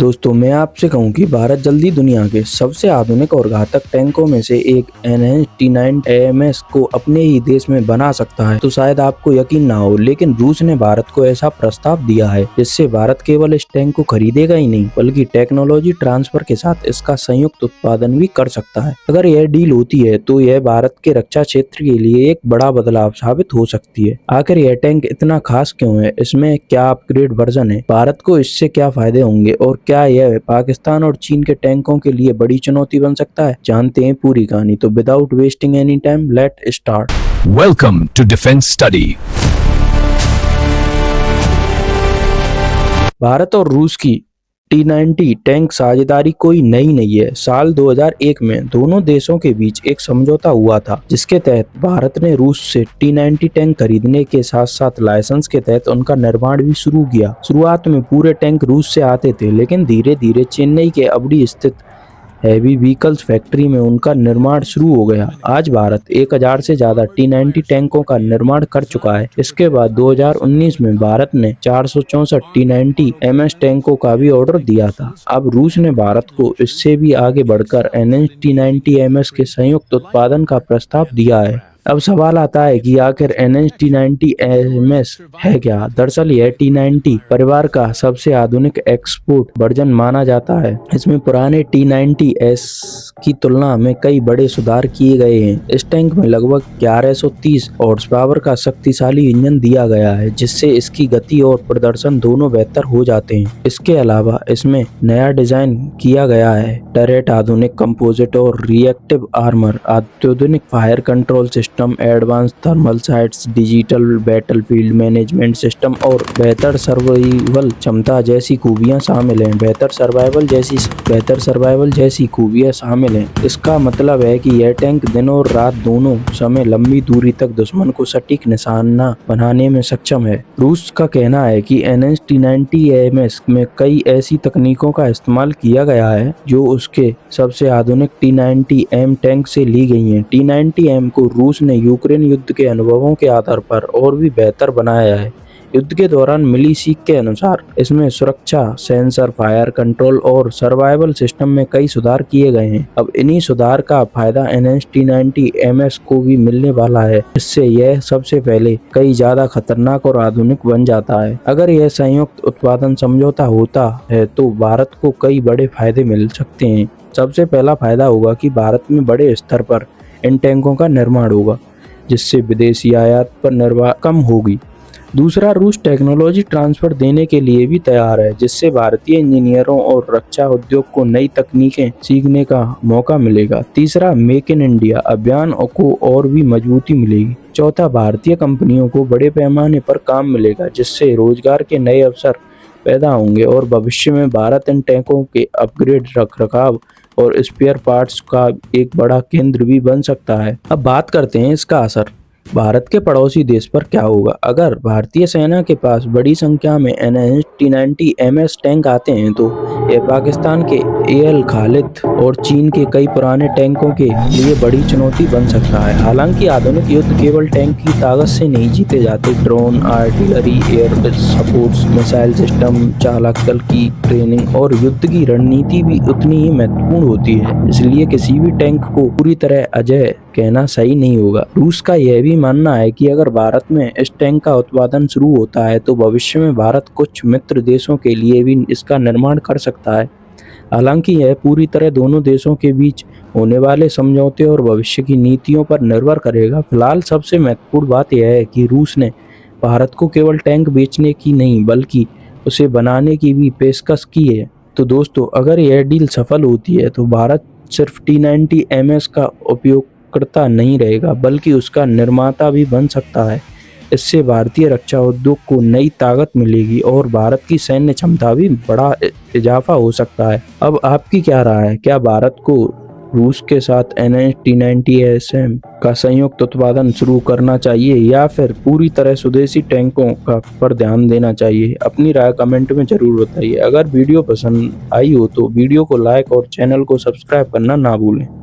दोस्तों मैं आपसे कहूं कि भारत जल्दी दुनिया के सबसे आधुनिक और घातक टैंकों में से एक एनएच T9 AMS को अपने ही देश में बना सकता है। तो शायद आपको यकीन ना हो, लेकिन रूस ने भारत को ऐसा प्रस्ताव दिया है जिससे भारत केवल इस टैंक को खरीदेगा ही नहीं बल्कि टेक्नोलॉजी ट्रांसफर के साथ इसका संयुक्त उत्पादन भी कर सकता है। अगर यह डील होती है तो यह भारत के रक्षा क्षेत्र के लिए एक बड़ा बदलाव साबित हो सकती है। आखिर यह टैंक इतना खास क्यों है, इसमें क्या अपग्रेड वर्जन है, भारत को इससे क्या फायदे होंगे और क्या यह पाकिस्तान और चीन के टैंकों के लिए बड़ी चुनौती बन सकता है। जानते हैं पूरी कहानी। तो without wasting any time let start. Welcome to defence study. Bharat और रूस की T90 टैंक साझेदारी कोई नई नहीं है। साल 2001 में दोनों देशों के बीच एक समझौता हुआ था जिसके तहत भारत ने रूस से T90 टैंक खरीदने के साथ साथ लाइसेंस के तहत उनका निर्माण भी शुरू किया। शुरुआत में पूरे टैंक रूस से आते थे, लेकिन धीरे धीरे चेन्नई के अबड़ी स्थित हैवी व्हीकल्स फैक्ट्री में उनका निर्माण शुरू हो गया। आज भारत 1000 से ज्यादा T90 टैंकों का निर्माण कर चुका है। इसके बाद 2019 में भारत ने 464 T90 MS टैंकों का भी ऑर्डर दिया था। अब रूस ने भारत को इससे भी आगे बढ़कर NH T90 MS के संयुक्त उत्पादन का प्रस्ताव दिया है। अब सवाल आता है कि आखिर NH T90 MS है क्या। दरअसल यह T90 परिवार का सबसे आधुनिक एक्सपोर्ट वर्जन माना जाता है। इसमें पुराने T90S की तुलना में कई बड़े सुधार किए गए हैं। इस टैंक में लगभग 1130 हॉर्स पावर का शक्तिशाली इंजन दिया गया है, जिससे इसकी गति और प्रदर्शन दोनों बेहतर हो जाते हैं। इसके अलावा इसमें नया डिजाइन किया गया है। टरेट, आधुनिक कंपोजिट और रिएक्टिव आर्मर, अत्याधुनिक fire control system, advance thermal sites, digital battlefield management system और बेहतर सर्वाइवल क्षमता जैसी खूबियां शामिल हैं। बेहतर सर्वाइवल जैसी खूबियां शामिल हैं। इसका मतलब है कि यह टैंक दिन और रात दोनों समय लंबी दूरी तक दुश्मन को सटीक निशाना बनाने में सक्षम है। रूस का कहना है कि NH T90 AMS में कई ऐसी तकनीकों का इस्तेमाल किया गया है जो उसके सबसे आधुनिक T90M टैंक से ली गई हैं। T90M को रूस ने यूक्रेन युद्ध के अनुभवों के आधार पर और भी बेहतर बनाया है। युद्ध के दौरान मिली सीख के अनुसार इसमें सुरक्षा, सेंसर, फायर कंट्रोल और सर्वाइवल सिस्टम में कई सुधार किए गए हैं। अब इन्हीं सुधार का फायदा NH T90 MS को भी मिलने वाला है। इससे यह सबसे पहले कई ज्यादा खतरनाक और आधुनिक बन जाता है। अगर यह संयुक्त उत्पादन समझौता होता है तो भारत को कई बड़े फायदे मिल सकते हैं। सबसे पहला फायदा होगा कि भारत में बड़े स्तर पर इन टैंकों का निर्माण होगा, जिससे विदेशी आयात पर निर्भर कम होगी। दूसरा, रूस टेक्नोलॉजी ट्रांसफर देने के लिए भी तैयार है, जिससे भारतीय इंजीनियरों और रक्षा उद्योग को नई तकनीकें सीखने का मौका मिलेगा। तीसरा, मेक इन इंडिया अभियान को और भी मजबूती मिलेगी। चौथा, भारतीय कंपनियों को बड़े पैमाने पर काम मिलेगा, जिससे रोजगार के नए अवसर पैदा होंगे और भविष्य में भारत इन टैंकों के अपग्रेड, रखरखाव और स्पेयर पार्ट्स का एक बड़ा केंद्र भी बन सकता है। अब बात करते हैं इसका असर भारत के पड़ोसी देश पर क्या होगा। अगर भारतीय सेना के पास बड़ी संख्या में NH T90 MS टैंक आते हैं तो यह पाकिस्तान के AL खालिद और चीन के कई पुराने टैंकों के लिए बड़ी चुनौती बन सकता है। हालांकि आधुनिक युद्ध केवल टैंक की ताकत से नहीं जीते जाते। Drone, artillery, air supports, missile system, चालक दल की ट्रेनिंग और युद्ध की रणनीति भी उतनी ही महत्वपूर्ण होती है। इसलिए किसी भी टैंक को पूरी तरह अजेय कहना सही नहीं होगा। रूस का यह भी मानना है कि अगर भारत में इस टैंक का उत्पादन शुरू होता है तो भविष्य में भारत कुछ मित्र देशों के लिए भी इसका निर्माण कर सकता है। हालांकि यह पूरी तरह दोनों देशों के बीच होने वाले समझौते और भविष्य की नीतियों पर निर्भर करेगा। फिलहाल सबसे महत्वपूर्ण बात यह है कि रूस ने भारत को केवल टैंक बेचने की नहीं बल्कि उसे बनाने की भी पेशकश की है। तो दोस्तों, अगर यह डील सफल होती है तो भारत सिर्फ T90 MS का उपयोग करता नहीं रहेगा बल्कि उसका निर्माता भी बन सकता है। इससे भारतीय रक्षा उद्योग को नई ताकत मिलेगी और भारत की सैन्य क्षमता भी बड़ा इजाफा हो सकता है। अब आपकी क्या राय है? क्या भारत को रूस के साथ NH T90 SM का संयुक्त उत्पादन शुरू करना चाहिए या फिर पूरी तरह स्वदेशी टैंकों का पर ध्यान देना चाहिए? अपनी राय कमेंट में जरूर बताइए। अगर वीडियो पसंद आई हो तो वीडियो को लाइक और चैनल को सब्सक्राइब करना ना भूलें।